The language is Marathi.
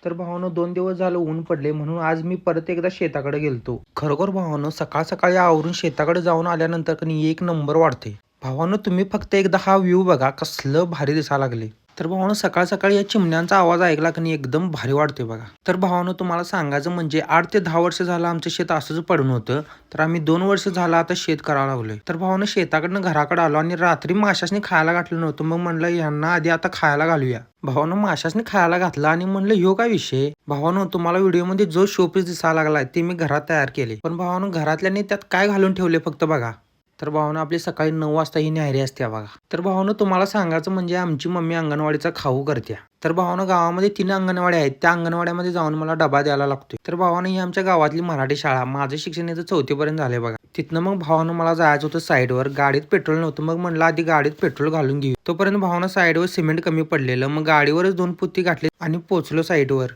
तर भावानो 2 दिवस झालं ऊन पडले म्हणून आज मी परत एकदा शेताकडे गेलतो. खरोखर भावानो सकाळ सकाळी आवरून शेताकडे जाऊन आल्यानंतर कनी एक नंबर वाढते. भावानो तुम्ही फक्त एकदा हा व्ह्यू बघा कसलं भारी दिसायला लागले. तर भावानो सकाळ सकाळी या चिमण्यांचा आवाज ऐकला की एकदम भारी वाटते बघा. तर भावानो तुम्हाला सांगायचं म्हणजे 8 ते 10 वर्ष झालं आमचं शेत असंच पडून होतं. तर आम्ही 2 वर्ष झालं आता शेत करायला लागलोय. तर भावानो शेताकडनं घराकडे आलो आणि रात्री माशासनी खायला घातलं नव्हतं. मग म्हणलं यांना आधी आता खायला घालूया. भावानो माशासनी खायला घातला आणि म्हणलं ह्यो काय विषय. भावानो तुम्हाला व्हिडिओमध्ये जो शोपीस दिसायला लागलाय ते मी घरात तयार केले. पण भावानो घरातल्यानी त्यात काय घालून ठेवले फक्त बघा. तर भावानो आपली सकाळी 9 वाजता ही न्याहारी असते बघा. तर भावानो तुम्हाला सांगायचं म्हणजे आमची मम्मी अंगणवाडीचा खाऊ करते. तर भावानो गावामध्ये 3 अंगणवाड्या आहेत. त्या अंगणवाड्यामध्ये जाऊन मला डबा द्यायला लागतोय. तर भावानो ही आमच्या गावातली मराठी शाळा. माझं शिक्षण इथं 4थी पर्यंत झाले बघा. तिथनं मग भावानो मला जायचं होतं साईडवर. गाडीत पेट्रोल नव्हतं. मग म्हणलं आधी गाडीत पेट्रोल घालून घेऊ. तोपर्यंत भावानो साईडवर सिमेंट कमी पडलेलं. मग गाडीवरच 2 पुत्ती घातली आणि पोहोचलो साईडवर.